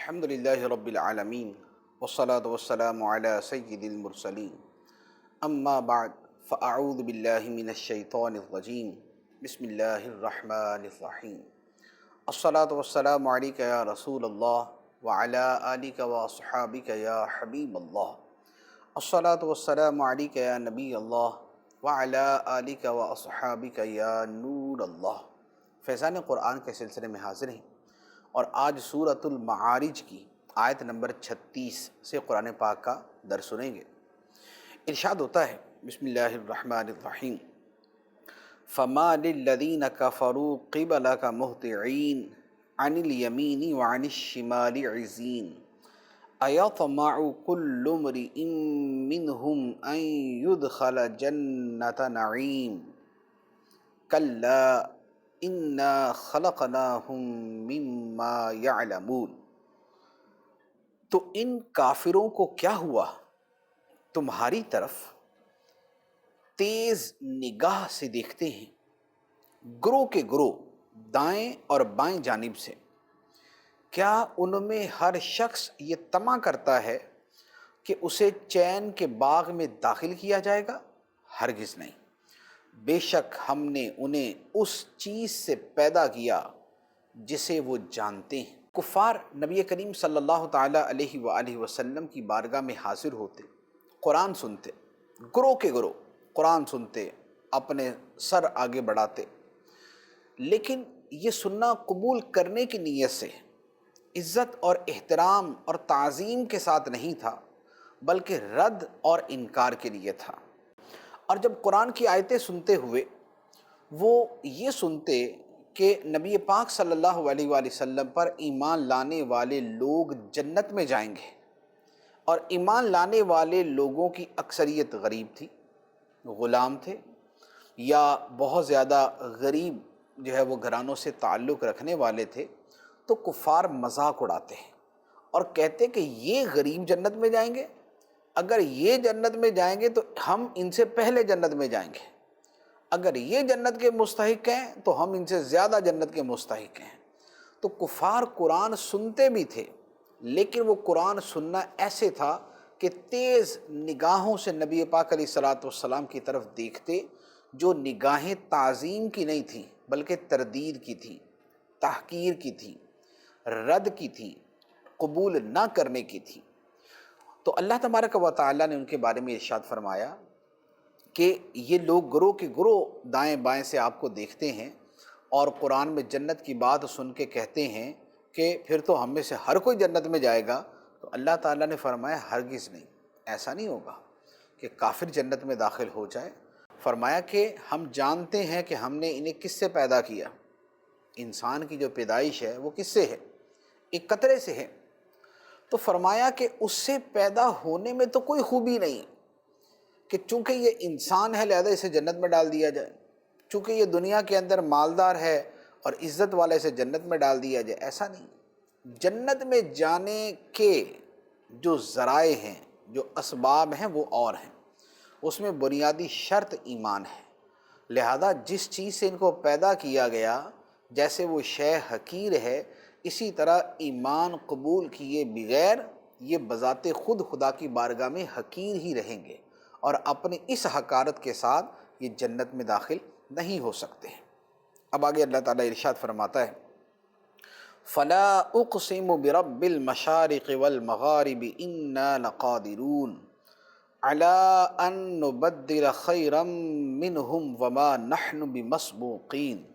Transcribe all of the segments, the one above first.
الحمد للہ رب العالمین والصلاة والسلام علی سید المرسلین اما بعد فاعوذ باللہ من الشیطان الرجیم بسم اللہ الرحمن الرحیم الصلاة والسلام علیک یا رسول اللہ وعلی آلک واصحابک یا حبیب اللہ الصلاة والسلام علیک یا نبی اللہ وعلی آلک واصحابک یا نور اللہ۔ فیضان قرآن کے سلسلے میں حاضر ہیں اور آج سورۃ المعارج کی آیت نمبر 36 سے قرآن پاک کا درس سنیں گے۔ ارشاد ہوتا ہے بسم اللہ الرحمن الرحیم فما للذین کفروا قبلک مہطعین عن الیمین وعن الشمال عزین ایطمع کل امرئ منہم ان یدخل جنۃ نعیم کلا انا خلقناہم مما یعلمون۔ تو ان کافروں کو کیا ہوا، تمہاری طرف تیز نگاہ سے دیکھتے ہیں، گروہ کے گروہ دائیں اور بائیں جانب سے۔ کیا ان میں ہر شخص یہ طمع کرتا ہے کہ اسے چین کے باغ میں داخل کیا جائے گا؟ ہرگز نہیں۔ بے شک ہم نے انہیں اس چیز سے پیدا کیا جسے وہ جانتے ہیں۔ کفار نبی کریم صلی اللہ تعالیٰ علیہ وآلہ وسلم کی بارگاہ میں حاضر ہوتے، قرآن سنتے، گروہ کے گروہ قرآن سنتے، اپنے سر آگے بڑھاتے، لیکن یہ سننا قبول کرنے کی نیت سے عزت اور احترام اور تعظیم کے ساتھ نہیں تھا، بلکہ رد اور انکار کے لیے تھا۔ اور جب قرآن کی آیتیں سنتے ہوئے وہ یہ سنتے کہ نبی پاک صلی اللہ علیہ وآلہ وسلم پر ایمان لانے والے لوگ جنت میں جائیں گے، اور ایمان لانے والے لوگوں کی اکثریت غریب تھی، غلام تھے، یا بہت زیادہ غریب جو ہے وہ گھرانوں سے تعلق رکھنے والے تھے، تو کفار مذاق اڑاتے ہیں اور کہتے کہ یہ غریب جنت میں جائیں گے، اگر یہ جنت میں جائیں گے تو ہم ان سے پہلے جنت میں جائیں گے، اگر یہ جنت کے مستحق ہیں تو ہم ان سے زیادہ جنت کے مستحق ہیں۔ تو کفار قرآن سنتے بھی تھے، لیکن وہ قرآن سننا ایسے تھا کہ تیز نگاہوں سے نبی پاک علیہ الصلوۃ والسلام کی طرف دیکھتے، جو نگاہیں تعظیم کی نہیں تھیں بلکہ تردید کی تھیں، تحقیر کی تھیں، رد کی تھیں، قبول نہ کرنے کی تھیں۔ تو اللہ تبارک و تعالیٰ نے ان کے بارے میں ارشاد فرمایا کہ یہ لوگ گروہ کے گروہ دائیں بائیں سے آپ کو دیکھتے ہیں اور قرآن میں جنت کی بات سن کے کہتے ہیں کہ پھر تو ہم میں سے ہر کوئی جنت میں جائے گا۔ تو اللہ تعالیٰ نے فرمایا ہرگز نہیں، ایسا نہیں ہوگا کہ کافر جنت میں داخل ہو جائے۔ فرمایا کہ ہم جانتے ہیں کہ ہم نے انہیں کس سے پیدا کیا۔ انسان کی جو پیدائش ہے وہ کس سے ہے؟ ایک قطرے سے ہے۔ تو فرمایا کہ اس سے پیدا ہونے میں تو کوئی خوبی نہیں کہ چونکہ یہ انسان ہے لہذا اسے جنت میں ڈال دیا جائے، چونکہ یہ دنیا کے اندر مالدار ہے اور عزت والا اسے جنت میں ڈال دیا جائے، ایسا نہیں۔ جنت میں جانے کے جو ذرائع ہیں، جو اسباب ہیں وہ اور ہیں، اس میں بنیادی شرط ایمان ہے۔ لہذا جس چیز سے ان کو پیدا کیا گیا، جیسے وہ شے حقیر ہے، اسی طرح ایمان قبول کیے بغیر یہ بذات خود خدا کی بارگاہ میں حقیر ہی رہیں گے، اور اپنی اس حقارت کے ساتھ یہ جنت میں داخل نہیں ہو سکتے ہیں۔ اب آگے اللہ تعالیٰ ارشاد فرماتا ہے فَلَا أُقْسِمُ بِرَبِّ الْمَشَارِقِ وَالْمَغَارِبِ إِنَّا لَقَادِرُونَ عَلَىٰ أَن نُبَدِّلَ خَيْرًا مِّنْهُمْ وَمَا نَحْنُ بِمَسْبُوقِينَ۔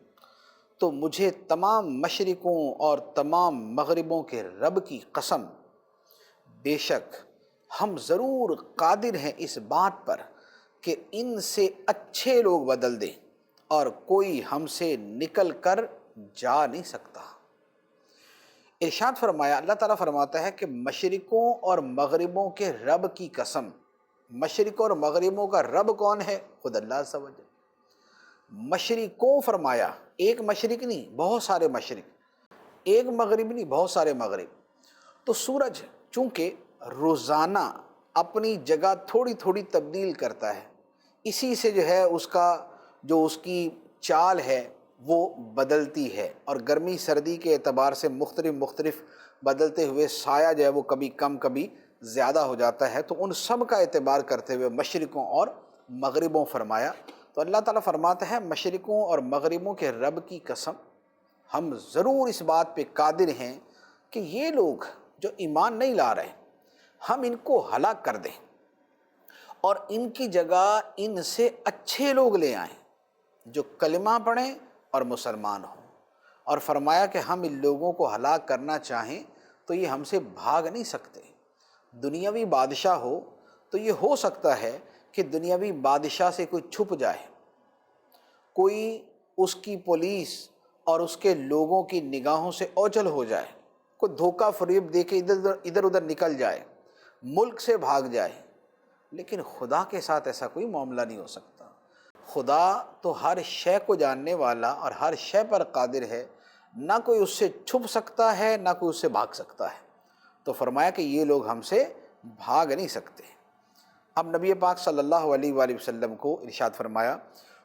تو مجھے تمام مشرقوں اور تمام مغربوں کے رب کی قسم، بے شک ہم ضرور قادر ہیں اس بات پر کہ ان سے اچھے لوگ بدل دیں، اور کوئی ہم سے نکل کر جا نہیں سکتا۔ ارشاد فرمایا، اللہ تعالیٰ فرماتا ہے کہ مشرقوں اور مغربوں کے رب کی قسم۔ مشرق اور مغربوں کا رب کون ہے؟ خود اللہ عز و جل۔ مشرقوں فرمایا، ایک مشرق نہیں بہت سارے مشرق، ایک مغرب نہیں بہت سارے مغرب۔ تو سورج چونکہ روزانہ اپنی جگہ تھوڑی تھوڑی تبدیل کرتا ہے، اسی سے جو ہے اس کی چال ہے وہ بدلتی ہے، اور گرمی سردی کے اعتبار سے مختلف بدلتے ہوئے سایہ جو ہے وہ کبھی کم کبھی زیادہ ہو جاتا ہے، تو ان سب کا اعتبار کرتے ہوئے مشرقوں اور مغربوں فرمایا۔ تو اللہ تعالیٰ فرماتا ہے مشرقوں اور مغربوں کے رب کی قسم، ہم ضرور اس بات پہ قادر ہیں کہ یہ لوگ جو ایمان نہیں لا رہے ہم ان کو ہلاک کر دیں اور ان کی جگہ ان سے اچھے لوگ لے آئیں جو کلمہ پڑھیں اور مسلمان ہوں۔ اور فرمایا کہ ہم ان لوگوں کو ہلاک کرنا چاہیں تو یہ ہم سے بھاگ نہیں سکتے۔ دنیاوی بادشاہ ہو تو یہ ہو سکتا ہے کہ دنیاوی بادشاہ سے کوئی چھپ جائے، کوئی اس کی پولیس اور اس کے لوگوں کی نگاہوں سے اوجھل ہو جائے، کوئی دھوکہ فریب دے کے ادھر ادھر نکل جائے، ملک سے بھاگ جائے، لیکن خدا کے ساتھ ایسا کوئی معاملہ نہیں ہو سکتا۔ خدا تو ہر شے کو جاننے والا اور ہر شے پر قادر ہے، نہ کوئی اس سے چھپ سکتا ہے نہ کوئی اس سے بھاگ سکتا ہے۔ تو فرمایا کہ یہ لوگ ہم سے بھاگ نہیں سکتے۔ اب نبی پاک صلی اللہ علیہ وآلہ وسلم کو ارشاد فرمایا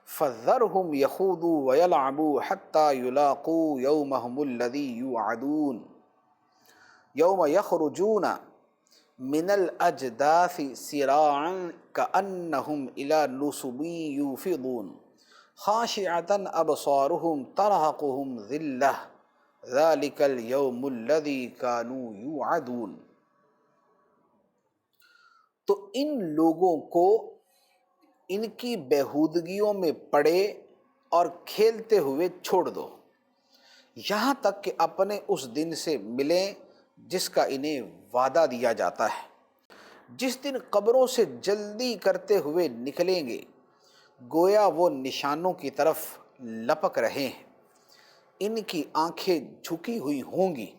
فَذَرْهُمْ يَخُوضُوا وَيَلْعَبُوا حَتَّى يُلَاقُوا يَوْمَهُمُ الَّذِي يُوعَدُونَ يَوْمَ يَخْرُجُونَ مِنَ الْأَجْدَاثِ سِرَاعًا كَأَنَّهُمْ إِلَى نُصُبٍ يُوفِضُونَ خَاشِعَةً أَبْصَارُهُمْ تَرْهَقُهُمْ ذِلَّةٌ ذَلِكَ الْيَوْمُ الَّذِي كَانُوا يُوعَدُونَ۔ تو ان لوگوں کو ان کی بیہودگیوں میں پڑے اور کھیلتے ہوئے چھوڑ دو، یہاں تک کہ اپنے اس دن سے ملیں جس کا انہیں وعدہ دیا جاتا ہے، جس دن قبروں سے جلدی کرتے ہوئے نکلیں گے، گویا وہ نشانوں کی طرف لپک رہے ہیں، ان کی آنکھیں جھکی ہوئی ہوں گی،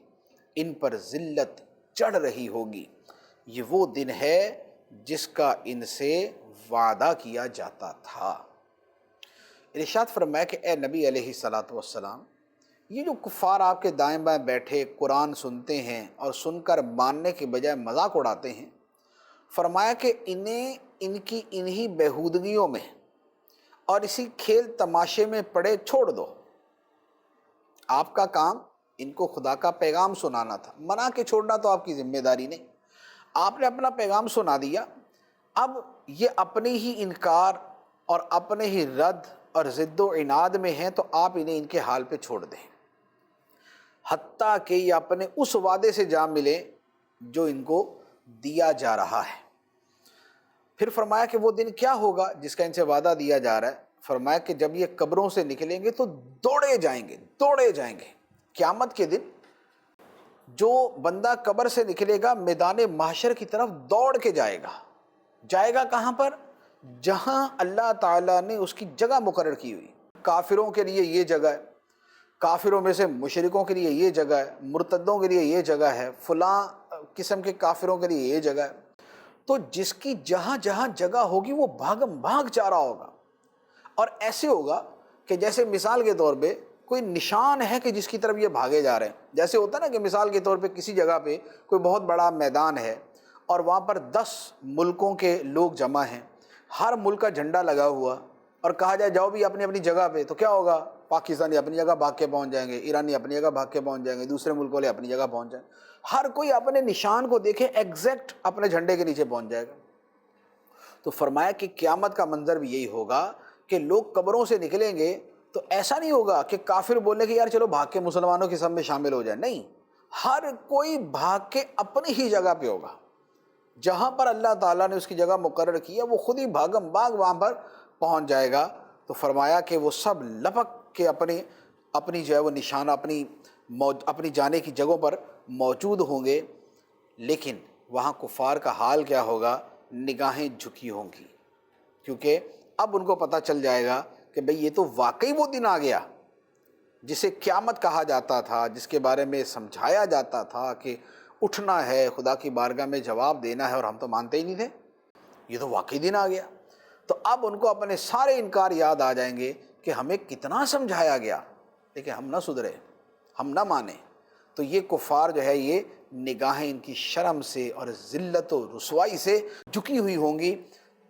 ان پر ذلت چڑھ رہی ہوگی، یہ وہ دن ہے جس کا ان سے وعدہ کیا جاتا تھا۔ ارشاد فرمایا کہ اے نبی علیہ الصلاۃ والسلام، یہ جو کفار آپ کے دائیں بائیں بیٹھے قرآن سنتے ہیں اور سن کر ماننے کے بجائے مذاق اڑاتے ہیں، فرمایا کہ انہیں ان کی انہی بیہودگیوں میں اور اسی کھیل تماشے میں پڑے چھوڑ دو۔ آپ کا کام ان کو خدا کا پیغام سنانا تھا، منع کے چھوڑنا تو آپ کی ذمہ داری نہیں۔ آپ نے اپنا پیغام سنا دیا، اب یہ اپنے ہی انکار اور اپنے ہی رد اور ضد و عناد میں ہیں، تو آپ انہیں ان کے حال پہ چھوڑ دیں، حتیٰ کہ یہ اپنے اس وعدے سے جا ملے جو ان کو دیا جا رہا ہے۔ پھر فرمایا کہ وہ دن کیا ہوگا جس کا ان سے وعدہ دیا جا رہا ہے؟ فرمایا کہ جب یہ قبروں سے نکلیں گے تو دوڑے جائیں گے۔ قیامت کے دن جو بندہ قبر سے نکلے گا میدان محشر کی طرف دوڑ کے جائے گا کہاں پر؟ جہاں اللہ تعالیٰ نے اس کی جگہ مقرر کی ہوئی۔ کافروں کے لیے یہ جگہ ہے، کافروں میں سے مشرکوں کے لیے یہ جگہ ہے، مرتدوں کے لیے یہ جگہ ہے، فلاں قسم کے کافروں کے لیے یہ جگہ ہے۔ تو جس کی جہاں جہاں جگہ ہوگی وہ بھاگم بھاگ جا رہا ہوگا، اور ایسے ہوگا کہ جیسے مثال کے طور پہ کوئی نشان ہے کہ جس کی طرف یہ بھاگے جا رہے ہیں۔ جیسے ہوتا ہے نا کہ مثال کے طور پہ کسی جگہ پہ کوئی بہت بڑا میدان ہے اور وہاں پر 10 ملکوں کے لوگ جمع ہیں، ہر ملک کا جھنڈا لگا ہوا، اور کہا جائے جاؤ بھی اپنی اپنی جگہ پہ، تو کیا ہوگا؟ پاکستانی اپنی جگہ بھاگ کے پہنچ جائیں گے، ایرانی اپنی جگہ بھاگ کے پہنچ جائیں گے، دوسرے ملک والے اپنی جگہ پہنچ جائیں گے، ہر کوئی اپنے نشان کو دیکھے ایگزیکٹ اپنے جھنڈے کے نیچے پہنچ جائے گا۔ تو فرمایا کہ قیامت کا منظر بھی یہی ہوگا کہ لوگ قبروں سے نکلیں گے تو ایسا نہیں ہوگا کہ کافر بولے کہ یار چلو بھاگ کے مسلمانوں کی سب میں شامل ہو جائے، نہیں، ہر کوئی بھاگ کے اپنی ہی جگہ پہ ہوگا، جہاں پر اللہ تعالیٰ نے اس کی جگہ مقرر کیا وہ خود ہی بھاگم بھاگ وہاں پر پہنچ جائے گا۔ تو فرمایا کہ وہ سب لپک کے اپنی جو ہے وہ نشانہ اپنی جانے کی جگہوں پر موجود ہوں گے، لیکن وہاں کفار کا حال کیا ہوگا؟ نگاہیں جھکی ہوں گی، کیونکہ اب ان کو پتہ چل جائے گا کہ بھئی یہ تو واقعی وہ دن آ گیا جسے قیامت کہا جاتا تھا، جس کے بارے میں سمجھایا جاتا تھا کہ اٹھنا ہے، خدا کی بارگاہ میں جواب دینا ہے، اور ہم تو مانتے ہی نہیں تھے، یہ تو واقعی دن آ گیا۔ تو اب ان کو اپنے سارے انکار یاد آ جائیں گے کہ ہمیں کتنا سمجھایا گیا لیکن ہم نہ سدھرے، ہم نہ مانیں۔ تو یہ کفار جو ہے یہ نگاہیں ان کی شرم سے اور ذلت و رسوائی سے جھکی ہوئی ہوں گی،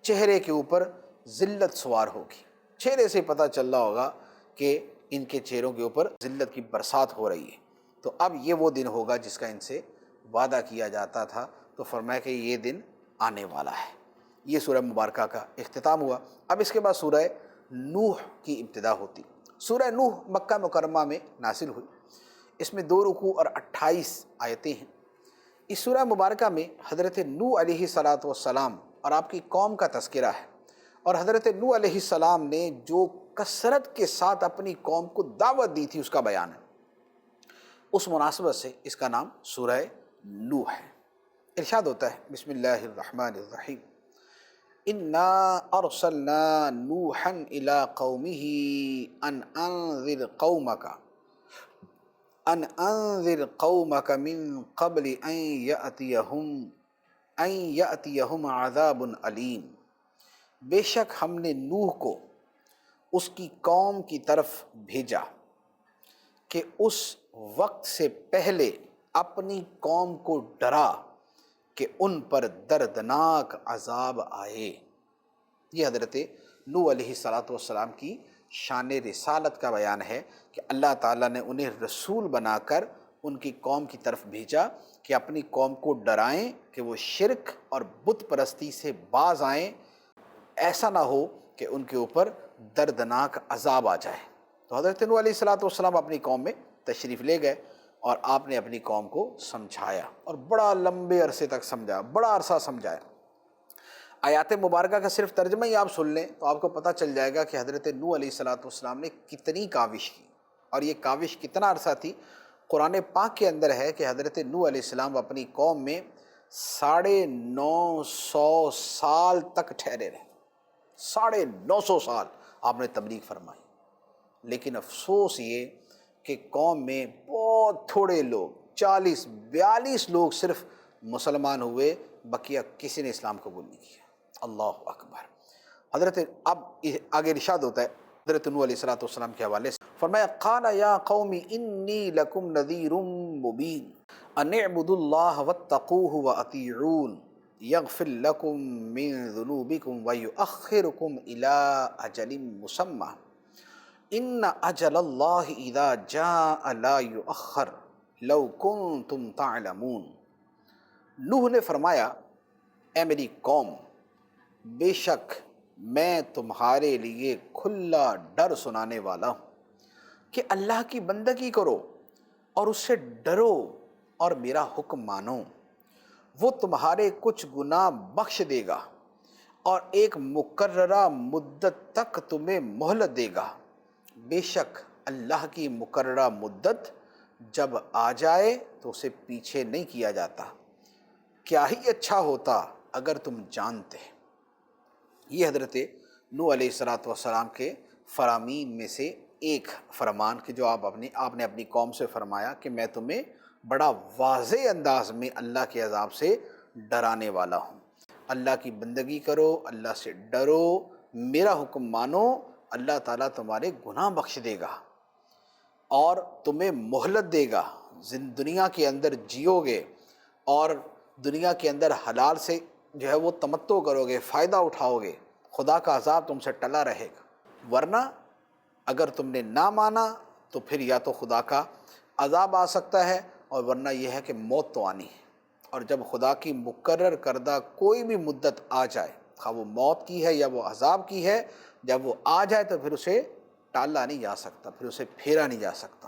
چہرے کے اوپر ذلت سوار ہوگی، چہرے سے پتہ چل رہا ہوگا کہ ان کے چہروں کے اوپر ذلت کی برسات ہو رہی ہے۔ تو اب یہ وہ دن ہوگا جس کا ان سے وعدہ کیا جاتا تھا، تو فرمایا کہ یہ دن آنے والا ہے۔ یہ سورہ مبارکہ کا اختتام ہوا۔ اب اس کے بعد سورہ نوح کی ابتدا ہوتی۔ سورہ نوح مکہ مکرمہ میں نازل ہوئی، اس میں 2 رکوع اور 28 آیتیں ہیں۔ اس سورہ مبارکہ میں حضرت نوح علیہ السلام اور آپ کی قوم کا تذکرہ ہے، اور حضرت نوح علیہ السلام نے جو کثرت کے ساتھ اپنی قوم کو دعوت دی تھی اس کا بیان ہے۔ اس مناسبت سے اس کا نام سورہ نوح ہے۔ ارشاد ہوتا ہے بسم اللہ الرحمن الرحیم، انا ارسلنا نوحا الى قومه ان انذر قومك من قبل ان یأتیہم عذاب علیم۔ بے شک ہم نے نوح کو اس کی قوم کی طرف بھیجا کہ اس وقت سے پہلے اپنی قوم کو ڈرا کہ ان پر دردناک عذاب آئے۔ یہ حضرت نوح علیہ السلام کی شان رسالت کا بیان ہے کہ اللہ تعالیٰ نے انہیں رسول بنا کر ان کی قوم کی طرف بھیجا کہ اپنی قوم کو ڈرائیں کہ وہ شرک اور بت پرستی سے باز آئیں، ایسا نہ ہو کہ ان کے اوپر دردناک عذاب آ جائے۔ تو حضرت نوح علیہ السلام اپنی قوم میں تشریف لے گئے اور آپ نے اپنی قوم کو سمجھایا، اور بڑا لمبے عرصے تک سمجھایا، بڑا عرصہ سمجھایا۔ آیات مبارکہ کا صرف ترجمہ ہی آپ سن لیں تو آپ کو پتہ چل جائے گا کہ حضرت نوح علیہ السلام نے کتنی کاوش کی، اور یہ کاوش کتنا عرصہ تھی۔ قرآن پاک کے اندر ہے کہ حضرت نوح علیہ السلام اپنی قوم میں 950 سال تک ٹھہرے رہے۔ 950 سال آپ نے تبلیغ فرمائی، لیکن افسوس یہ کہ قوم میں بہت تھوڑے لوگ، 40-42 لوگ صرف مسلمان ہوئے، بقیہ کسی نے اسلام قبول نہیں کیا۔ اللہ اکبر۔ حضرت اب آگے ارشاد ہوتا ہے حضرت نوح علیہ السلام کے حوالے سے، فرمایا قال یا قوم انی لکم نذیر مبین ان اعبدوا اللہ واتقوہ واطیعون یغفر لکم من ذنوبکم ویؤخرکم الی اجل مسمى ان اجل اللہ اذا جاء لا یؤخر لو کنتم تعلمون۔ نوح نے فرمایا اے میری قوم، بے شک میں تمہارے لیے کھلا ڈر سنانے والا ہوں کہ اللہ کی بندگی کرو اور اس سے ڈرو اور میرا حکم مانو۔ وہ تمہارے کچھ گناہ بخش دے گا اور ایک مقررہ مدت تک تمہیں مہلت دے گا۔ بے شک اللہ کی مقررہ مدت جب آ جائے تو اسے پیچھے نہیں کیا جاتا۔ کیا ہی اچھا ہوتا اگر تم جانتے۔ یہ حضرت نوح علیہ السلام کے فرامین میں سے ایک فرمان کہ جو آپ نے اپنی قوم سے فرمایا کہ میں تمہیں بڑا واضح انداز میں اللہ کے عذاب سے ڈرانے والا ہوں۔ اللہ کی بندگی کرو، اللہ سے ڈرو، میرا حکم مانو، اللہ تعالیٰ تمہارے گناہ بخش دے گا اور تمہیں مہلت دے گا۔ دنیا کے اندر جیو گے اور دنیا کے اندر حلال سے جو ہے وہ تمتع کرو گے، فائدہ اٹھاؤ گے، خدا کا عذاب تم سے ٹلا رہے گا۔ ورنہ اگر تم نے نہ مانا تو پھر یا تو خدا کا عذاب آ سکتا ہے، اور ورنہ یہ ہے کہ موت تو آنی ہے۔ اور جب خدا کی مقرر کردہ کوئی بھی مدت آ جائے، خواہ وہ موت کی ہے یا وہ عذاب کی ہے، جب وہ آ جائے تو پھر اسے ٹالا نہیں جا سکتا، پھر اسے پھیرا نہیں جا سکتا۔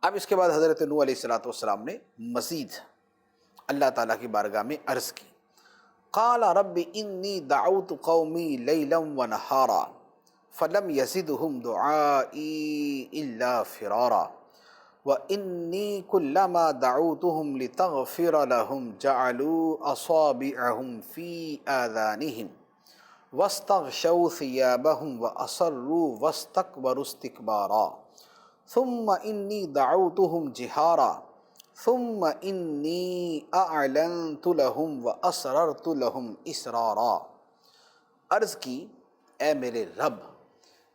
اب اس کے بعد حضرت نوح علیہ السلام نے مزید اللہ تعالیٰ کی بارگاہ میں عرض کی، قال رب انی دعوت قومی لیلا ونہارا فلم یزدہم دعائی الا فرارا وانی کلما دعوتہم لتغفر لہم جعلوا اصابعہم فی آذانہم واستغشوا ثیابہم واصروا واستکبروا استکبارا ثم انی دعوتہم جہارا ثم انی اعلنت لہم واسررت لہم اسرارا۔ عرض کی اے میرے رب،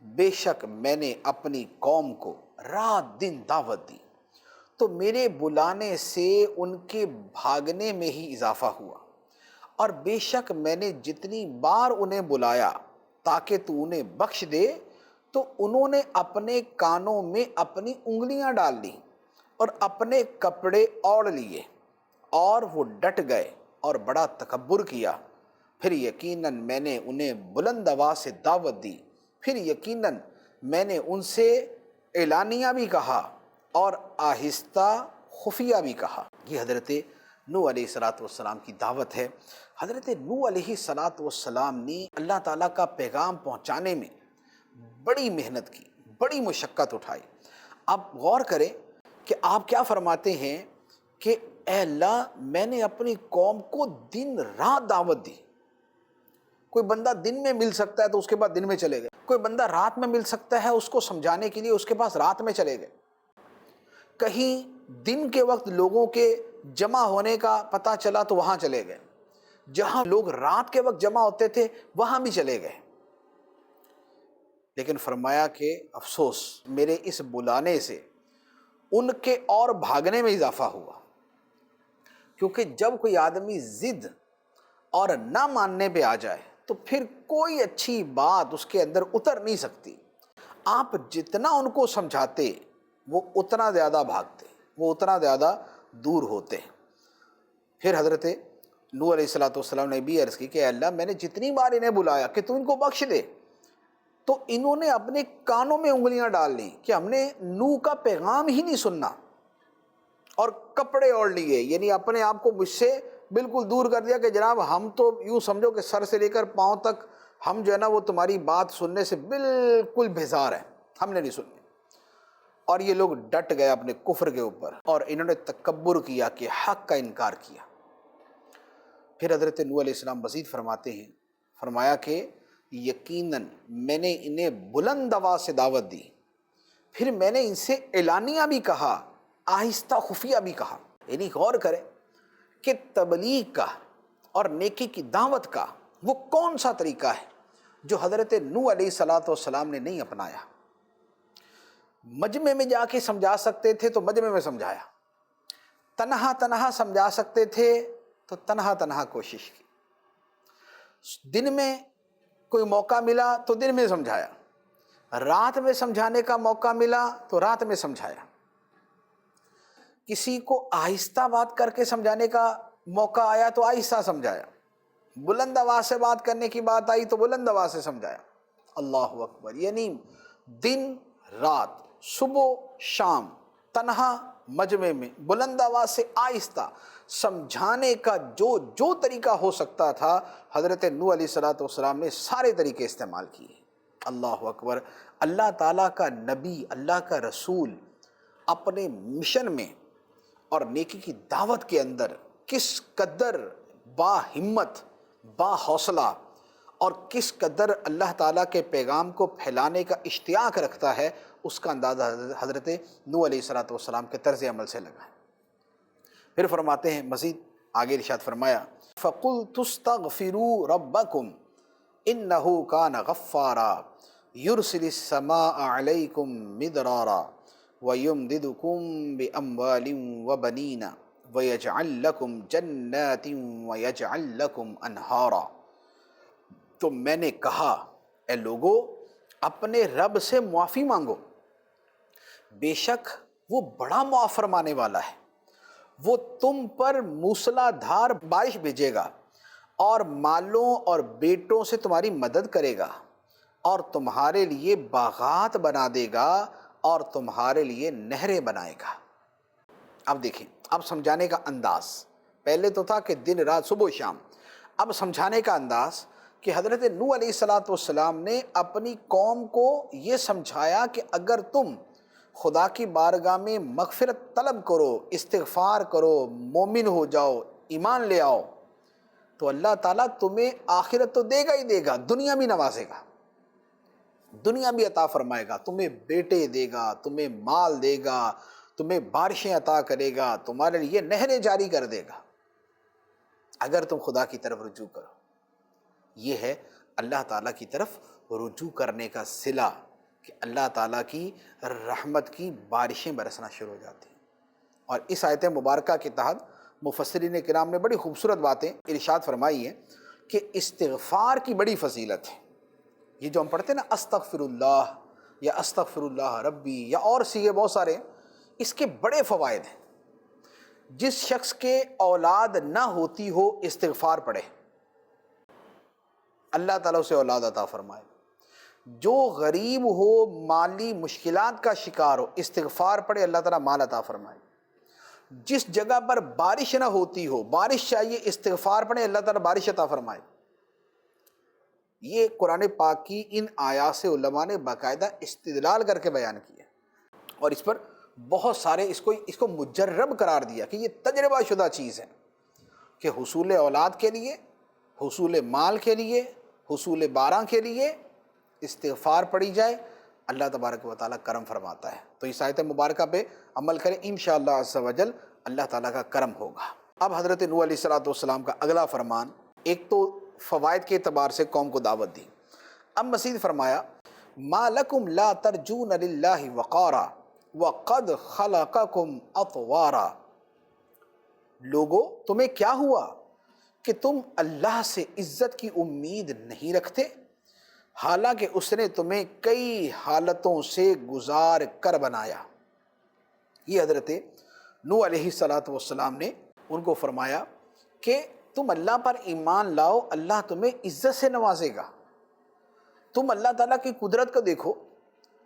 بے شک میں نے اپنی قوم کو رات دن دعوت دی تو میرے بلانے سے ان کے بھاگنے میں ہی اضافہ ہوا، اور بے شک میں نے جتنی بار انہیں بلایا تاکہ تو انہیں بخش دے تو انہوں نے اپنے کانوں میں اپنی انگلیاں ڈال لی اور اپنے کپڑے اوڑھ لیے اور وہ ڈٹ گئے اور بڑا تکبر کیا۔ پھر یقیناً میں نے انہیں بلند آواز سے دعوت دی، پھر یقیناً میں نے ان سے اعلانیہ بھی کہا اور آہستہ خفیہ بھی کہا۔ یہ حضرت نوح علیہ السلام کی دعوت ہے۔ حضرت نوح علیہ السلام نے اللہ تعالیٰ کا پیغام پہنچانے میں بڑی محنت کی، بڑی مشقت اٹھائی۔ آپ غور کریں کہ آپ کیا فرماتے ہیں کہ اے اللہ میں نے اپنی قوم کو دن رات دعوت دی۔ کوئی بندہ دن میں مل سکتا ہے تو اس کے بعد دن میں چلے گئے، کوئی بندہ رات میں مل سکتا ہے اس کو سمجھانے کے لیے اس کے پاس رات میں چلے گئے، کہیں دن کے وقت لوگوں کے جمع ہونے کا پتہ چلا تو وہاں چلے گئے، جہاں لوگ رات کے وقت جمع ہوتے تھے وہاں بھی چلے گئے۔ لیکن فرمایا کہ افسوس میرے اس بلانے سے ان کے اور بھاگنے میں اضافہ ہوا، کیونکہ جب کوئی آدمی ضد اور نہ ماننے پہ آ جائے تو پھر کوئی اچھی بات اس کے اندر اتر نہیں سکتی۔ آپ جتنا ان کو سمجھاتے وہ اتنا زیادہ بھاگتے، وہ اتنا زیادہ دور ہوتے۔ پھر حضرت نوح علیہ السلام نے بھی عرض کی کہ اے اللہ میں نے جتنی بار انہیں بلایا کہ تو ان کو بخش دے، تو انہوں نے اپنے کانوں میں انگلیاں ڈال لی کہ ہم نے نوح کا پیغام ہی نہیں سننا، اور کپڑے اوڑھ لیے، یعنی اپنے آپ کو مجھ سے بالکل دور کر دیا کہ جناب ہم تو یوں سمجھو کہ سر سے لے کر پاؤں تک ہم جو ہے نا وہ تمہاری بات سننے سے بالکل بیزار ہیں، ہم نے نہیں سننی۔ اور یہ لوگ ڈٹ گئے اپنے کفر کے اوپر اور انہوں نے تکبر کیا کہ حق کا انکار کیا۔ پھر حضرت نوح علیہ السلام مزید فرماتے ہیں، فرمایا کہ یقیناً میں نے انہیں بلند آواز سے دعوت دی، پھر میں نے ان سے اعلانیہ بھی کہا، آہستہ خفیہ بھی کہا۔ یعنی غور کریں کہ تبلیغ کا اور نیکی کی دعوت کا وہ کون سا طریقہ ہے جو حضرت نوح علیہ السلام نے نہیں اپنایا۔ مجمع میں جا کے سمجھا سکتے تھے تو مجمع میں سمجھایا، تنہا تنہا سمجھا سکتے تھے تو تنہا تنہا کوشش کی، دن میں کوئی موقع ملا تو دن میں سمجھایا، رات میں سمجھانے کا موقع ملا تو رات میں سمجھایا، کسی کو آہستہ بات کر کے سمجھانے کا موقع آیا تو آہستہ سمجھایا، بلند آواز سے بات کرنے کی بات آئی تو بلند آواز سے سمجھایا۔ اللہ اکبر، یعنی دن رات، صبح شام، تنہا مجمع میں، بلند آواز سے آہستہ سمجھانے کا جو طریقہ ہو سکتا تھا حضرت نوح علیہ السلام نے سارے طریقے استعمال کیے۔ اللہ اکبر، اللہ تعالیٰ کا نبی، اللہ کا رسول اپنے مشن میں اور نیکی کی دعوت کے اندر کس قدر با ہمت، با حوصلہ اور کس قدر اللہ تعالیٰ کے پیغام کو پھیلانے کا اشتیاق رکھتا ہے، اس کا اندازہ حضرت نوح علیہ السلام کے طرز عمل سے لگا ہے۔ پھر فرماتے ہیں مزید آگے ارشاد فرمایا فَقُلْتُ اسْتَغْفِرُوا رَبَّكُمْ إِنَّهُ كَانَ غَفَّارًا يُرْسِلِ السَّمَاءَ عَلَيْكُمْ مِدْرَارًا وَيُمْدِدْكُمْ بِأَمْوَالٍ وَبَنِينَ وَيَجْعَلْ لَكُمْ جَنَّاتٍ وَيَجْعَلْ لَكُمْ أَنْهَارًا۔ تو میں نے کہا اے لوگو اپنے رب سے معافی مانگو، بے شک وہ بڑا معاف فرمانے والا ہے، وہ تم پر موسلا دھار بارش بھیجے گا اور مالوں اور بیٹوں سے تمہاری مدد کرے گا اور تمہارے لیے باغات بنا دے گا اور تمہارے لیے نہریں بنائے گا۔ اب دیکھیں، اب سمجھانے کا انداز، پہلے تو تھا کہ دن رات صبح شام، اب سمجھانے کا انداز کہ حضرت نوح علیہ السلام نے اپنی قوم کو یہ سمجھایا کہ اگر تم خدا کی بارگاہ میں مغفرت طلب کرو، استغفار کرو، مومن ہو جاؤ، ایمان لے آؤ، تو اللہ تعالیٰ تمہیں آخرت تو دے گا ہی دے گا، دنیا بھی نوازے گا، دنیا بھی عطا فرمائے گا، تمہیں بیٹے دے گا، تمہیں مال دے گا، تمہیں بارشیں عطا کرے گا، تمہارے لیے نہریں جاری کر دے گا اگر تم خدا کی طرف رجوع کرو۔ یہ ہے اللہ تعالیٰ کی طرف رجوع کرنے کا صلہ کہ اللہ تعالیٰ کی رحمت کی بارشیں برسنا شروع ہو جاتی ہیں۔ اور اس آیت مبارکہ کے تحت مفسرین کرام نے بڑی خوبصورت باتیں ارشاد فرمائی ہیں کہ استغفار کی بڑی فضیلت ہے۔ یہ جو ہم پڑھتے ہیں نا استغفر اللہ یا استغفر اللہ ربی یا اور سیغے بہت سارے ہیں، اس کے بڑے فوائد ہیں۔ جس شخص کے اولاد نہ ہوتی ہو استغفار پڑھے، اللہ تعالیٰ اسے اولاد عطا فرمائے۔ جو غریب ہو، مالی مشکلات کا شکار ہو، استغفار پڑھے، اللہ تعالیٰ مال عطا فرمائے۔ جس جگہ پر بارش نہ ہوتی ہو، بارش چاہیے، استغفار پڑھے، اللہ تعالیٰ بارش عطا فرمائے۔ یہ قرآن پاک کی ان آیات سے علماء نے باقاعدہ استدلال کر کے بیان کیا، اور اس پر بہت سارے اس کو مجرب قرار دیا کہ یہ تجربہ شدہ چیز ہے کہ حصول اولاد کے لیے، حصول مال کے لیے، حصول باران کے لیے استغفار پڑھی جائے، اللہ تبارک و تعالیٰ کرم فرماتا ہے۔ تو اس آیت مبارکہ پہ عمل کریں، انشاءاللہ عز و جل اللہ تعالیٰ کا کرم ہوگا۔ اب حضرت نوح علیہ السلام کا اگلا فرمان، ایک تو فوائد کے اعتبار سے قوم کو دعوت دی، اب مزید فرمایا ما لکم لا ترجون للہ وقارا وقد خلقکم اطوارا، لوگو تمہیں کیا ہوا کہ تم اللہ سے عزت کی امید نہیں رکھتے، حالانکہ اس نے تمہیں کئی حالتوں سے گزار کر بنایا۔ یہ حضرت نوح علیہ السلام نے ان کو فرمایا کہ تم اللہ پر ایمان لاؤ، اللہ تمہیں عزت سے نوازے گا۔ تم اللہ تعالیٰ کی قدرت کو دیکھو،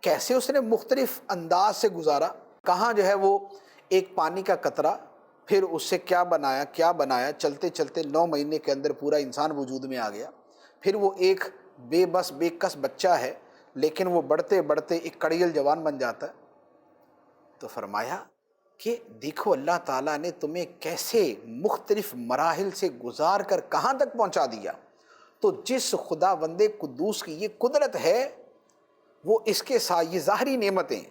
کیسے اس نے مختلف انداز سے گزارا، کہاں جو ہے وہ ایک پانی کا قطرہ، پھر اس سے کیا بنایا، چلتے چلتے 9 مہینے کے اندر پورا انسان وجود میں آ گیا، پھر وہ ایک بے کس بچہ ہے، لیکن وہ بڑھتے بڑھتے ایک کڑیل جوان بن جاتا ہے۔ تو فرمایا کہ دیکھو اللہ تعالیٰ نے تمہیں کیسے مختلف مراحل سے گزار کر کہاں تک پہنچا دیا۔ تو جس خدا بندے قدوس کی یہ قدرت ہے، وہ اس کے ساتھ یہ ظاہری نعمتیں،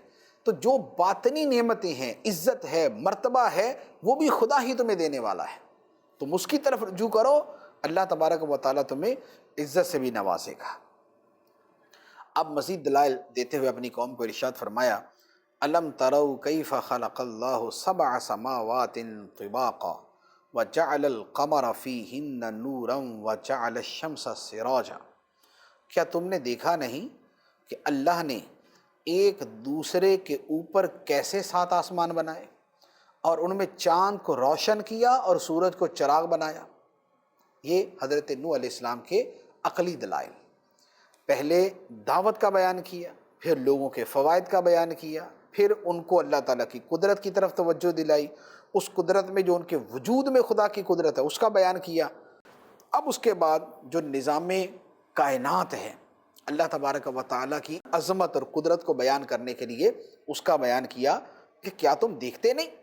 تو جو باطنی نعمتیں ہیں، عزت ہے، مرتبہ ہے، وہ بھی خدا ہی تمہیں دینے والا ہے۔ تم اس کی طرف رجوع کرو، اللہ تبارک و تعالیٰ تمہیں عزت سے بھی نوازے گا۔ اب مزید دلائل دیتے ہوئے اپنی قوم کو ارشاد فرمایا الم تروا کیف خلق اللہ 7 سماوات طباقا وجعل القمر فیہن نورا وجعل الشمس سراجا، کیا تم نے دیکھا نہیں کہ اللہ نے ایک دوسرے کے اوپر کیسے 7 آسمان بنائے اور ان میں چاند کو روشن کیا اور سورج کو چراغ بنایا۔ یہ حضرت نوح علیہ السلام کے عقلی دلائل، پہلے دعوت کا بیان کیا، پھر لوگوں کے فوائد کا بیان کیا، پھر ان کو اللہ تعالیٰ کی قدرت کی طرف توجہ دلائی، اس قدرت میں جو ان کے وجود میں خدا کی قدرت ہے اس کا بیان کیا۔ اب اس کے بعد جو نظام کائنات ہے، اللہ تبارک و تعالیٰ کی عظمت اور قدرت کو بیان کرنے کے لیے اس کا بیان کیا کہ کیا تم دیکھتے نہیں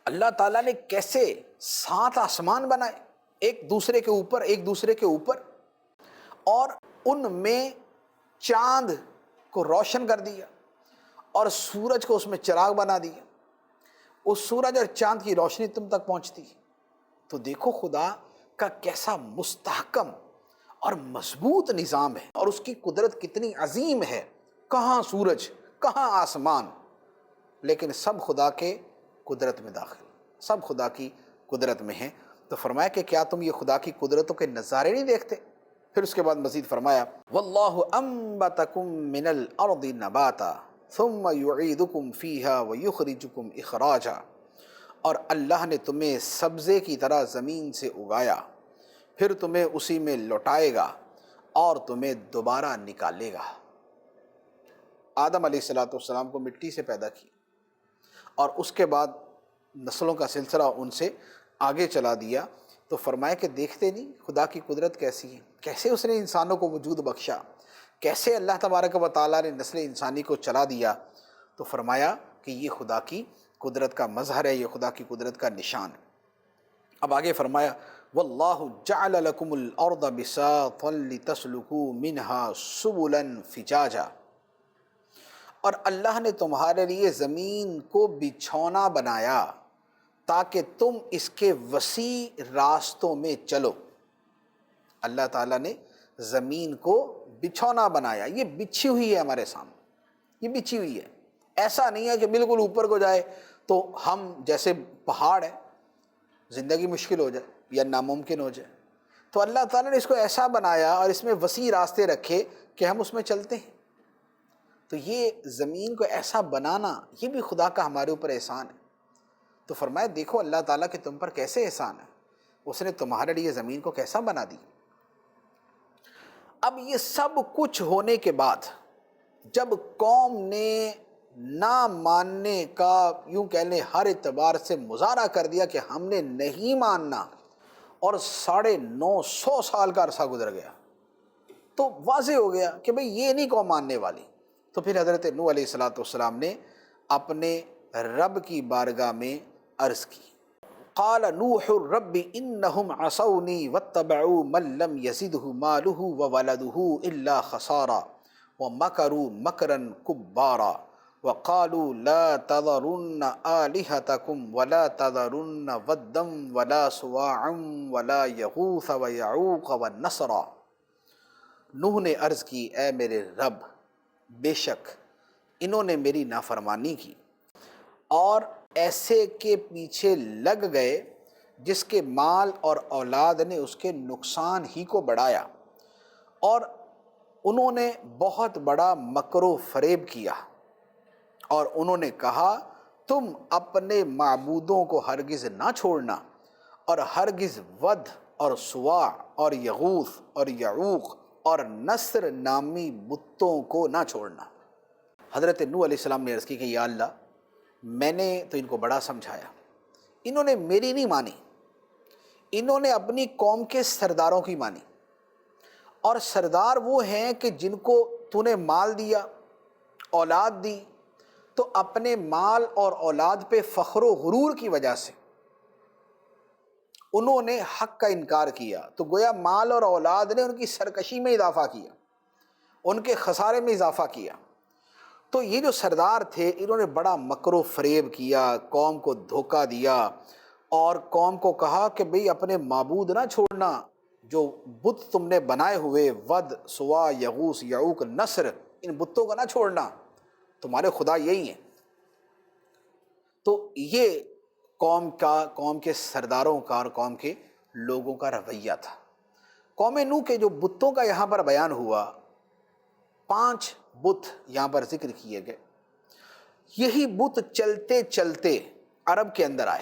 اللہ تعالیٰ نے کیسے 7 آسمان بنائے، ایک دوسرے کے اوپر، اور ان میں چاند کو روشن کر دیا اور سورج کو اس میں چراغ بنا دیا، اس سورج اور چاند کی روشنی تم تک پہنچتی۔ تو دیکھو خدا کا کیسا مستحکم اور مضبوط نظام ہے، اور اس کی قدرت کتنی عظیم ہے، کہاں سورج، کہاں آسمان، لیکن سب خدا کے قدرت میں داخل، سب خدا کی قدرت میں ہیں۔ تو فرمایا کہ کیا تم یہ خدا کی قدرتوں کے نظارے نہیں دیکھتے؟ پھر اس کے بعد مزید فرمایا واللہ انبتکم من الارض نباتا ثم یعیدکم فیہا ویخرجکم اخراجا، اور اللہ نے تمہیں سبزے کی طرح زمین سے اگایا، پھر تمہیں اسی میں لوٹائے گا اور تمہیں دوبارہ نکالے گا۔ آدم علیہ السلام کو مٹی سے پیدا کیا، اور اس کے بعد نسلوں کا سلسلہ ان سے آگے چلا دیا۔ تو فرمایا کہ دیکھتے نہیں خدا کی قدرت کیسی ہے، کیسے اس نے انسانوں کو وجود بخشا، کیسے اللہ تبارک و تعالیٰ نے نسل انسانی کو چلا دیا۔ تو فرمایا کہ یہ خدا کی قدرت کا مظہر ہے، یہ خدا کی قدرت کا نشان ہے۔ اب آگے فرمایا واللہ جعل لکم الارض بساطا لتسلکوا منہا سبلا فجاجا، اور اللہ نے تمہارے لیے زمین کو بچھونا بنایا تاکہ تم اس کے وسیع راستوں میں چلو۔ اللہ تعالیٰ نے زمین کو بچھونا بنایا، یہ بچھی ہوئی ہے ہمارے سامنے، یہ بچھی ہوئی ہے، ایسا نہیں ہے کہ بالکل اوپر کو جائے تو ہم جیسے پہاڑ ہے زندگی مشکل ہو جائے یا ناممکن ہو جائے۔ تو اللہ تعالیٰ نے اس کو ایسا بنایا اور اس میں وسیع راستے رکھے کہ ہم اس میں چلتے ہیں۔ تو یہ زمین کو ایسا بنانا یہ بھی خدا کا ہمارے اوپر احسان ہے۔ تو فرمایا دیکھو اللہ تعالیٰ کے تم پر کیسے احسان ہے، اس نے تمہارے لیے زمین کو کیسا بنا دی۔ اب یہ سب کچھ ہونے کے بعد جب قوم نے نہ ماننے کا یوں کہہ لیں ہر اعتبار سے مظاہرہ کر دیا کہ ہم نے نہیں ماننا، اور 950 سال کا عرصہ گزر گیا، تو واضح ہو گیا کہ بھئی یہ نہیں قوم ماننے والی۔ تو پھر حضرت نوح علیہ السلام نے اپنے رب کی بارگاہ میں عرض کی، قال نوح رب انہم عصونی واتبعوا من لم یزدہ مالہ وولدہ الا خسارا ومکروا مکرا کبارا وقالوا لا تذرن آلہتکم ولا تذرن ودا ولا سواعا ولا یغوث ویعوق والنسرا۔ نوح نے عرض کی، اے میرے رب، بے شک انہوں نے میری نافرمانی کی اور ایسے کے پیچھے لگ گئے جس کے مال اور اولاد نے اس کے نقصان ہی کو بڑھایا، اور انہوں نے بہت بڑا مکر و فریب کیا، اور انہوں نے کہا تم اپنے معبودوں کو ہرگز نہ چھوڑنا، اور ہرگز ود اور سواع اور یغوث اور یعوق اور نصر نامی بتوں کو نہ چھوڑنا۔ حضرت نوح علیہ السلام نے عرض کی کہ یا اللہ، میں نے تو ان کو بڑا سمجھایا، انہوں نے میری نہیں مانی، انہوں نے اپنی قوم کے سرداروں کی مانی، اور سردار وہ ہیں کہ جن کو تو نے مال دیا، اولاد دی، تو اپنے مال اور اولاد پہ فخر و غرور کی وجہ سے انہوں نے حق کا انکار کیا، تو گویا مال اور اولاد نے ان کی سرکشی میں اضافہ کیا، ان کے خسارے میں اضافہ کیا۔ تو یہ جو سردار تھے انہوں نے بڑا مکر و فریب کیا، قوم کو دھوکہ دیا، اور قوم کو کہا کہ بھئی اپنے معبود نہ چھوڑنا، جو بت تم نے بنائے ہوئے ود سوا یغوث یعوق نصر، ان بتوں کو نہ چھوڑنا، تمہارے خدا یہی ہیں۔ تو یہ قوم کے سرداروں کا اور قوم کے لوگوں کا رویہ تھا۔ قوم نوح کے جو بتوں کا یہاں پر بیان ہوا، 5 بت یہاں پر ذکر کیے گئے، یہی بت چلتے چلتے عرب کے اندر آئے،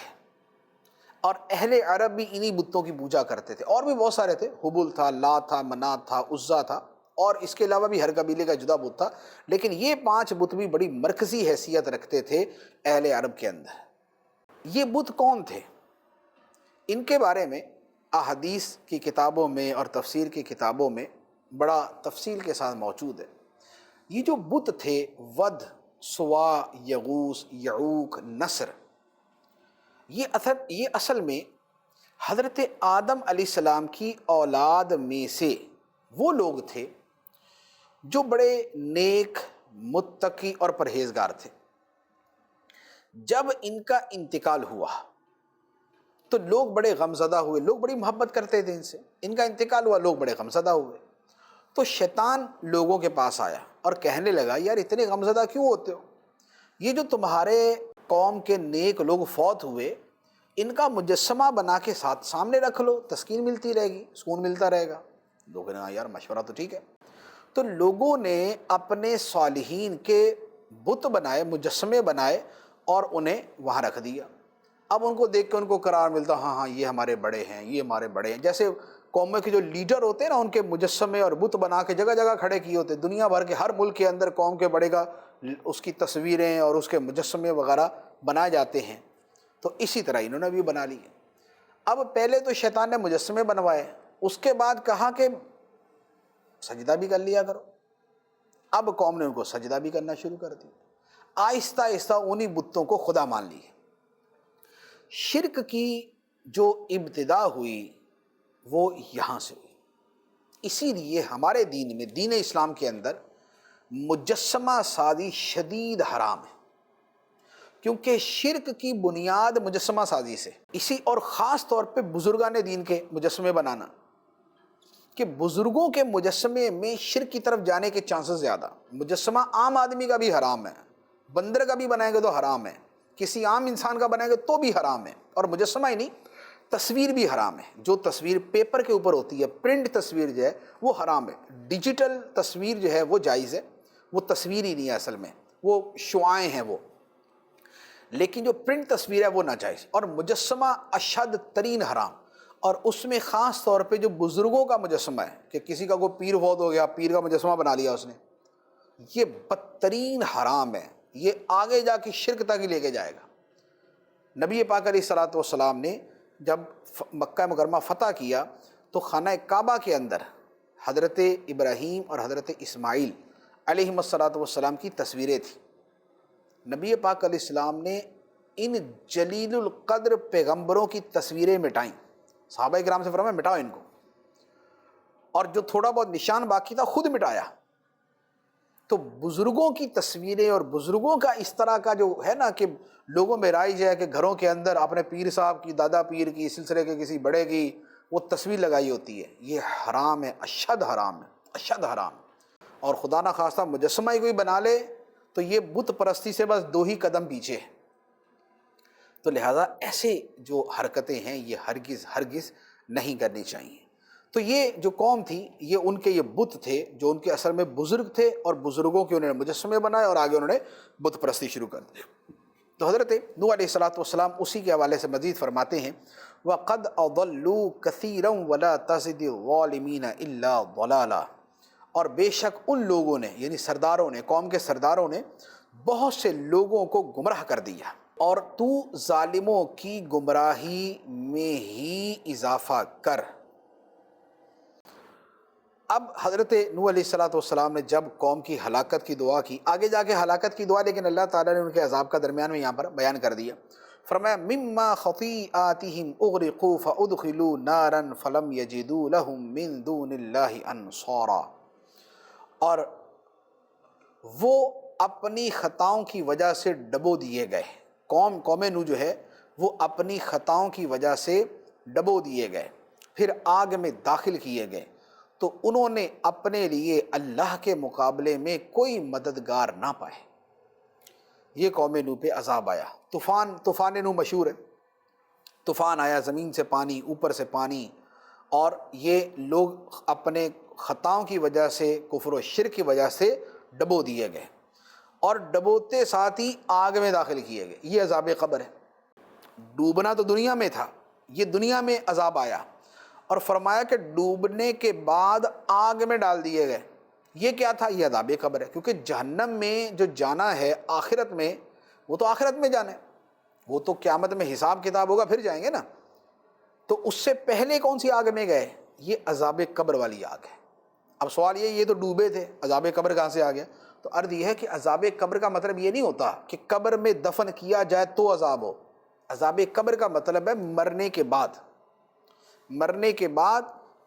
اور اہل عرب بھی انہی بتوں کی پوجا کرتے تھے، اور بھی بہت سارے تھے، حبل تھا، لات تھا، منات تھا، عزا تھا، اور اس کے علاوہ بھی ہر قبیلے کا جدا بت تھا، لیکن یہ 5 بت بھی بڑی مرکزی حیثیت رکھتے تھے اہل عرب کے اندر۔ یہ بت کون تھے؟ ان کے بارے میں احادیث کی کتابوں میں اور تفسیر کی کتابوں میں بڑا تفصیل کے ساتھ موجود ہے۔ یہ جو بت تھے ود سوا یغوث یعوق نصر، یہ اصل میں حضرت آدم علیہ السلام کی اولاد میں سے وہ لوگ تھے جو بڑے نیک، متقی اور پرہیزگار تھے۔ جب ان کا انتقال ہوا تو لوگ بڑے غمزدہ ہوئے، لوگ بڑی محبت کرتے تھے ان سے، ان کا انتقال ہوا، لوگ بڑے غمزدہ ہوئے۔ تو شیطان لوگوں کے پاس آیا اور کہنے لگا یار اتنے غمزدہ کیوں ہوتے ہو؟ یہ جو تمہارے قوم کے نیک لوگ فوت ہوئے، ان کا مجسمہ بنا کے سامنے رکھ لو، تسکین ملتی رہے گی، سکون ملتا رہے گا۔ لوگوں نے کہا یار مشورہ تو ٹھیک ہے۔ تو لوگوں نے اپنے صالحین کے بت بنائے، مجسمے بنائے، اور انہیں وہاں رکھ دیا۔ اب ان کو دیکھ کے ان کو قرار ملتا، ہاں ہاں یہ ہمارے بڑے ہیں، یہ ہمارے بڑے ہیں۔ جیسے قوموں کے جو لیڈر ہوتے ہیں نا، ان کے مجسمے اور بت بنا کے جگہ جگہ کھڑے کیے ہوتے ہیں، دنیا بھر کے ہر ملک کے اندر قوم کے بڑے کا اس کی تصویریں اور اس کے مجسمے وغیرہ بنائے جاتے ہیں۔ تو اسی طرح انہوں نے بھی بنا لی۔ اب پہلے تو شیطان نے مجسمے بنوائے، اس کے بعد کہا کہ سجدہ بھی کر لیا کرو۔ اب قوم نے ان کو سجدہ بھی کرنا شروع کر دیا، آہستہ آہستہ انہی بتوں کو خدا مان لیے۔ شرک کی جو ابتدا ہوئی وہ یہاں سے ہوئی۔ اسی لیے ہمارے دین میں، دین اسلام کے اندر مجسمہ سازی شدید حرام ہے، کیونکہ شرک کی بنیاد مجسمہ سازی سے، اسی اور خاص طور پہ بزرگان دین کے مجسمے بنانا، کہ بزرگوں کے مجسمے میں شرک کی طرف جانے کے چانسز زیادہ۔ مجسمہ عام آدمی کا بھی حرام ہے، بندر کا بھی بنائیں گے تو حرام ہے، کسی عام انسان کا بنائیں گے تو بھی حرام ہے، اور مجسمہ ہی نہیں، تصویر بھی حرام ہے۔ جو تصویر پیپر کے اوپر ہوتی ہے، پرنٹ تصویر جو ہے وہ حرام ہے۔ ڈیجیٹل تصویر جو ہے وہ جائز ہے، وہ تصویر ہی نہیں ہے اصل میں، وہ شعائیں ہیں وہ، لیکن جو پرنٹ تصویر ہے وہ ناجائز، اور مجسمہ اشد ترین حرام، اور اس میں خاص طور پہ جو بزرگوں کا مجسمہ ہے کہ کسی کا کوئی پیر فوت ہو گیا، پیر کا مجسمہ بنا لیا اس نے، یہ بدترین حرام ہے، یہ آگے جا کے شرک تک ہی لے کے جائے گا۔ نبی پاک علیہ الصلوۃ والسلام نے جب مکہ مکرمہ فتح کیا تو خانہ کعبہ کے اندر حضرت ابراہیم اور حضرت اسماعیل علیہم الصلوۃ والسلام کی تصویریں تھیں۔ نبی پاک علیہ السلام نے ان جلیل القدر پیغمبروں کی تصویریں مٹائیں، صحابہ کرام سے فرمایا مٹاؤ ان کو، اور جو تھوڑا بہت نشان باقی تھا خود مٹایا۔ تو بزرگوں کی تصویریں اور بزرگوں کا اس طرح کا جو ہے نا کہ لوگوں میں رائج ہے کہ گھروں کے اندر اپنے پیر صاحب کی، دادا پیر کی، سلسلے کے کسی بڑے کی وہ تصویر لگائی ہوتی ہے، یہ حرام ہے، اشد حرام ہے، اشد حرام۔ اور خدا نہ خواستہ مجسمہ ہی کوئی بنا لے تو یہ بت پرستی سے بس 2 ہی قدم پیچھے ہے۔ تو لہٰذا ایسے جو حرکتیں ہیں یہ ہرگز ہرگز نہیں کرنی چاہیے۔ تو یہ جو قوم تھی یہ ان کے یہ بت تھے جو ان کے اصل میں بزرگ تھے، اور بزرگوں کے انہوں نے مجسمے بنائے اور آگے انہوں نے بت پرستی شروع کر دی۔ تو حضرت نوح علیہ الصلوۃ والسلام اسی کے حوالے سے مزید فرماتے ہیں وَقَدْ أَضَلُّوا كَثِيرًا وَلَا تَزِدِ الظَّالِمِينَ إِلَّا ضَلَالًا، اور بے شک ان لوگوں نے یعنی سرداروں نے، قوم کے سرداروں نے بہت سے لوگوں کو گمراہ کر دیا، اور تو ظالموں کی گمراہی میں ہی اضافہ کر۔ اب حضرت نوح علیہ الصلوۃ والسلام نے جب قوم کی ہلاکت کی دعا کی، آگے جا کے ہلاکت کی دعا لیکن اللہ تعالیٰ نے ان کے عذاب کا درمیان میں یہاں پر بیان کر دیا، فرمایا مما خطیئاتہم اغرقوا فادخلوا نارا فلم یجدوا لهم من دون اللہ انصارا، اور وہ اپنی خطاؤں کی وجہ سے ڈبو دیے گئے، قوم نوح جو ہے وہ اپنی خطاؤں کی وجہ سے ڈبو دیے گئے، پھر آگ میں داخل کیے گئے، تو انہوں نے اپنے لیے اللہ کے مقابلے میں کوئی مددگار نہ پائے۔ یہ قوم نوح پہ عذاب آیا، طوفان نوح مشہور ہے، طوفان آیا، زمین سے پانی، اوپر سے پانی، اور یہ لوگ اپنے خطاؤں کی وجہ سے، کفر و شرک کی وجہ سے ڈبو دیے گئے، اور ڈبوتے ساتھ ہی آگ میں داخل کیے گئے۔ یہ عذاب قبر ہے۔ ڈوبنا تو دنیا میں تھا، یہ دنیا میں عذاب آیا، اور فرمایا کہ ڈوبنے کے بعد آگ میں ڈال دیے گئے۔ یہ کیا تھا؟ یہ عذاب قبر ہے، کیونکہ جہنم میں جو جانا ہے آخرت میں، وہ تو آخرت میں جانا ہے، وہ تو قیامت میں حساب کتاب ہوگا پھر جائیں گے نا۔ تو اس سے پہلے کون سی آگ میں گئے؟ یہ عذاب قبر والی آگ ہے۔ اب سوال یہ تو ڈوبے تھے، عذاب قبر کہاں سے آ گیا؟ تو عرض یہ ہے کہ عذاب قبر کا مطلب یہ نہیں ہوتا کہ قبر میں دفن کیا جائے تو عذاب ہو۔ عذاب قبر کا مطلب ہے مرنے کے بعد، مرنے کے بعد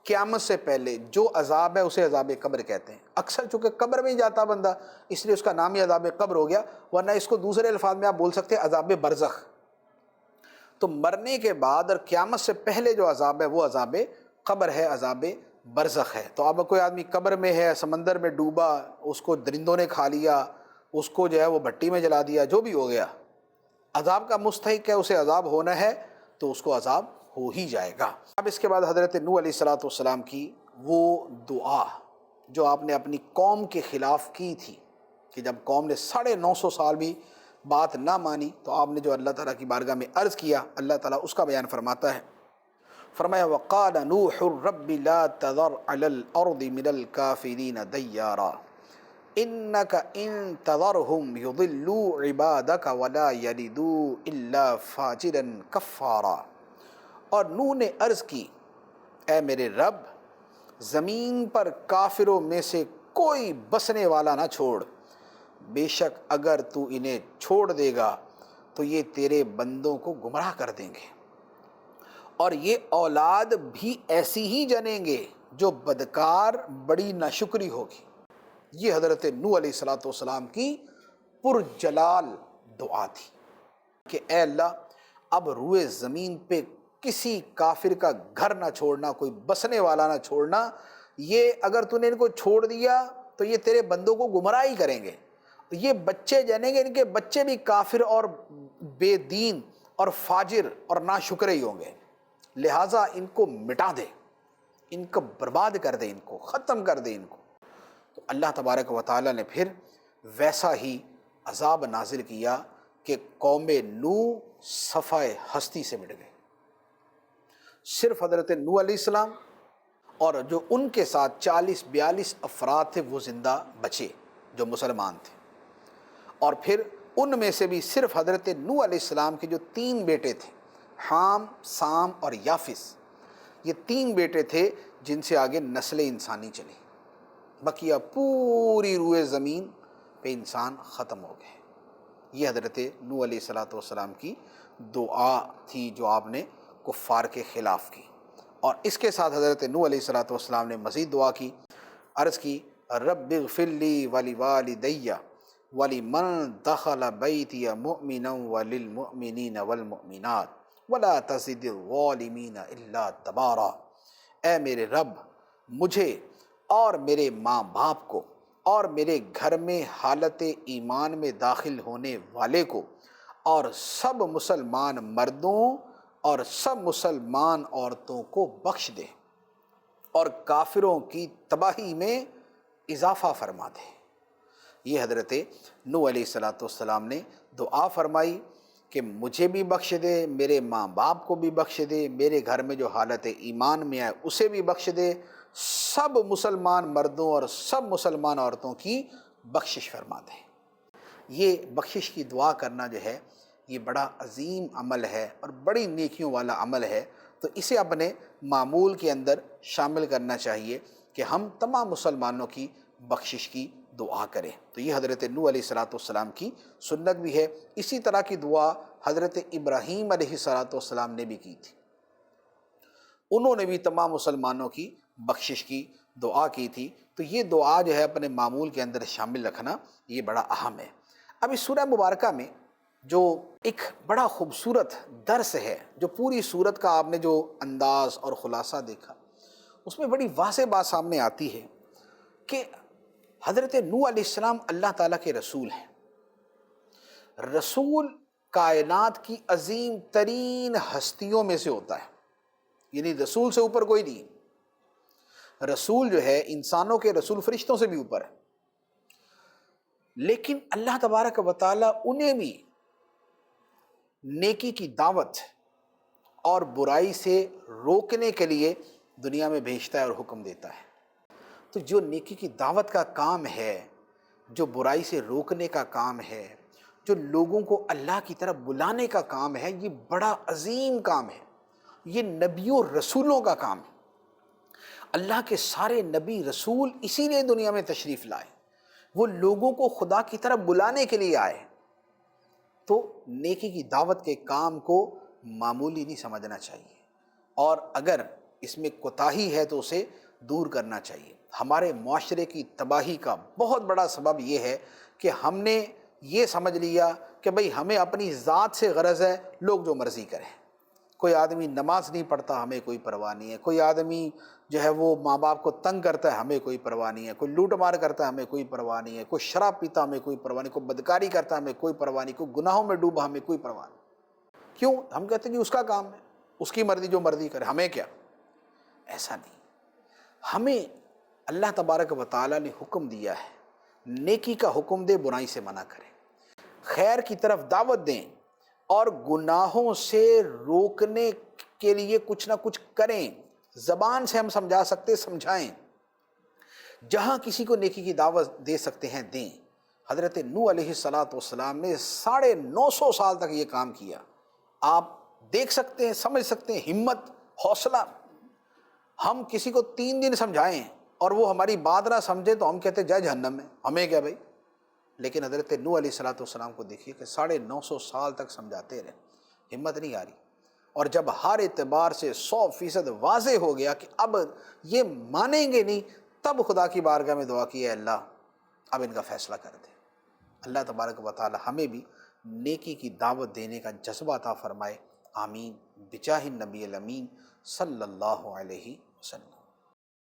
قیامت سے پہلے جو عذاب ہے اسے عذاب قبر کہتے ہیں۔ اکثر چونکہ قبر میں ہی جاتا بندہ اس لیے اس کا نام ہی عذاب قبر ہو گیا، ورنہ اس کو دوسرے الفاظ میں آپ بول سکتے ہیں عذاب برزخ۔ تو مرنے کے بعد اور قیامت سے پہلے جو عذاب ہے وہ عذاب قبر ہے، عذاب برزخ ہے۔ تو اب کوئی آدمی قبر میں ہے، سمندر میں ڈوبا، اس کو درندوں نے کھا لیا، اس کو جو ہے وہ بھٹی میں جلا دیا، جو بھی ہو گیا، عذاب کا مستحق ہے، اسے عذاب ہونا ہے تو اس کو عذاب ہو ہی جائے گا۔ اب اس کے بعد حضرت نوح علیہ الصلوۃ والسلام کی وہ دعا جو آپ نے اپنی قوم کے خلاف کی تھی، کہ جب قوم نے 950 سال بھی بات نہ مانی تو آپ نے جو اللہ تعالیٰ کی بارگاہ میں عرض کیا، اللہ تعالیٰ اس کا بیان فرماتا ہے، فرمایا وَقَالَ نُوحٌ رَبِّ لَا تَذَرْ عَلَى الْأَرْضِ مِنَ الْكَافِرِينَ دَيَّارًا إِنَّكَ إِن تَذَرْهُمْ يُضِلُّوا عِبَادَكَ وَلَا يَلِدُوا إِلَّا فَاجِرًا كَفَّارًا۔ اور نوح نے عرض کی، اے میرے رب، زمین پر کافروں میں سے کوئی بسنے والا نہ چھوڑ، بے شک اگر تو انہیں چھوڑ دے گا تو یہ تیرے بندوں کو گمراہ کر دیں گے، اور یہ اولاد بھی ایسی ہی جنیں گے جو بدکار، بڑی ناشکری ہوگی۔ یہ حضرت نوح علیہ الصلوۃ والسلام کی پرجلال دعا تھی کہ اے اللہ اب روئے زمین پہ کسی کافر کا گھر نہ چھوڑنا، کوئی بسنے والا نہ چھوڑنا، یہ اگر تو نے ان کو چھوڑ دیا تو یہ تیرے بندوں کو گمراہ ہی کریں گے، یہ بچے جنیں گے، ان کے بچے بھی کافر اور بے دین اور فاجر اور ناشکرے ہی ہوں گے، لہٰذا ان کو مٹا دے، ان کو برباد کر دے، ان کو ختم کر دے ان کو۔ تو اللہ تبارک و تعالیٰ نے پھر ویسا ہی عذاب نازل کیا کہ قوم نوح صفائے ہستی سے مٹ گئے۔ صرف حضرت نوح علیہ السلام اور جو ان کے ساتھ 40-42 افراد تھے وہ زندہ بچے جو مسلمان تھے، اور پھر ان میں سے بھی صرف حضرت نوح علیہ السلام کے جو 3 بیٹے تھے، حام، سام اور یافس، یہ 3 بیٹے تھے جن سے آگے نسل انسانی چلی۔ بقیہ پوری روئے زمین پہ انسان ختم ہو گئے۔ یہ حضرت نوح علیہ السلام کی دعا تھی جو آپ نے کفار کے خلاف کی، اور اس کے ساتھ حضرت نوح علیہ السلام نے مزید دعا کی، عرض کی رب اغفر لی ولوالدی ولمن دخل بیتی مؤمنا وللمؤمنین والمؤمنات ولا تزد الظالمین الا تبارا۔ اے میرے رب، مجھے اور میرے ماں باپ کو اور میرے گھر میں حالت ایمان میں داخل ہونے والے کو اور سب مسلمان مردوں اور سب مسلمان عورتوں کو بخش دے اور کافروں کی تباہی میں اضافہ فرما دے۔ یہ حضرت نوح علیہ السلام نے دعا فرمائی کہ مجھے بھی بخش دے، میرے ماں باپ کو بھی بخش دے، میرے گھر میں جو حالت ایمان میں آئے اسے بھی بخش دے، سب مسلمان مردوں اور سب مسلمان عورتوں کی بخشش فرما دے۔ یہ بخشش کی دعا کرنا جو ہے یہ بڑا عظیم عمل ہے اور بڑی نیکیوں والا عمل ہے، تو اسے اپنے معمول کے اندر شامل کرنا چاہیے کہ ہم تمام مسلمانوں کی بخشش کی دعا کریں۔ تو یہ حضرت نوح علیہ السلام کی سنت بھی ہے۔ اسی طرح کی دعا حضرت ابراہیم علیہ السلام نے بھی کی تھی، انہوں نے بھی تمام مسلمانوں کی بخشش کی دعا کی تھی۔ تو یہ دعا جو ہے اپنے معمول کے اندر شامل رکھنا یہ بڑا اہم ہے۔ اب اس سورہ مبارکہ میں جو ایک بڑا خوبصورت درس ہے، جو پوری سورت کا آپ نے جو انداز اور خلاصہ دیکھا، اس میں بڑی واضح بات سامنے آتی ہے کہ حضرت نوح علیہ السلام اللہ تعالیٰ کے رسول ہیں۔ رسول کائنات کی عظیم ترین ہستیوں میں سے ہوتا ہے، یعنی رسول سے اوپر کوئی نہیں۔ رسول جو ہے انسانوں کے رسول فرشتوں سے بھی اوپر ہے، لیکن اللہ تبارک و تعالیٰ انہیں بھی نیکی کی دعوت اور برائی سے روکنے کے لیے دنیا میں بھیجتا ہے اور حکم دیتا ہے۔ تو جو نیکی کی دعوت کا کام ہے، جو برائی سے روکنے کا کام ہے، جو لوگوں کو اللہ کی طرف بلانے کا کام ہے، یہ بڑا عظیم کام ہے۔ یہ نبیوں رسولوں کا کام ہے۔ اللہ کے سارے نبی رسول اسی لیے دنیا میں تشریف لائے، وہ لوگوں کو خدا کی طرف بلانے کے لیے آئے۔ تو نیکی کی دعوت کے کام کو معمولی نہیں سمجھنا چاہیے، اور اگر اس میں کوتاہی ہے تو اسے دور کرنا چاہیے۔ ہمارے معاشرے کی تباہی کا بہت بڑا سبب یہ ہے کہ ہم نے یہ سمجھ لیا کہ بھئی ہمیں اپنی ذات سے غرض ہے، لوگ جو مرضی کریں۔ کوئی آدمی نماز نہیں پڑھتا، ہمیں کوئی پرواہ نہیں ہے۔ کوئی آدمی جو ہے وہ ماں باپ کو تنگ کرتا ہے، ہمیں کوئی پرواہ نہیں ہے۔ کوئی لوٹ مار کرتا ہے، ہمیں کوئی پرواہ نہیں ہے۔ کوئی شراب پیتا، ہمیں کوئی پرواہ نہیں۔ کوئی بدکاری کرتا ہے، ہمیں کوئی پرواہ نہیں۔ کوئی گناہوں میں ڈوبا، ہمیں کوئی پرواہ نہیں۔ کیوں؟ ہم کہتے ہیں کہ اس کا کام ہے، اس کی مرضی، جو مرضی کرے، ہمیں کیا۔ ایسا نہیں، ہمیں اللہ تبارک و تعالیٰ نے حکم دیا ہے، نیکی کا حکم دے، برائی سے منع کرے، خیر کی طرف دعوت دیں اور گناہوں سے روکنے کے لیے کچھ نہ کچھ کریں۔ زبان سے ہم سمجھا سکتے سمجھائیں، جہاں کسی کو نیکی کی دعوت دے سکتے ہیں دیں۔ حضرت نوح علیہ السلام نے 950 سال تک یہ کام کیا۔ آپ دیکھ سکتے ہیں، سمجھ سکتے ہیں ہمت، حوصلہ۔ ہم کسی کو 3 دن سمجھائیں اور وہ ہماری بات نہ سمجھے تو ہم کہتے جائے جہنم میں، ہمیں کیا بھائی۔ لیکن حضرت نوح علیہ السلام کو دیکھیے کہ 950 سال تک سمجھاتے رہے، ہمت نہیں آ رہی۔ اور جب ہر اعتبار سے 100% واضح ہو گیا کہ اب یہ مانیں گے نہیں، تب خدا کی بارگاہ میں دعا کی، اے اللہ اب ان کا فیصلہ کر دے۔ اللہ تبارک و تعالی ہمیں بھی نیکی کی دعوت دینے کا جذبہ عطا فرمائے، آمین، بجاہ النبی الامین صلی اللہ علیہ وسلم۔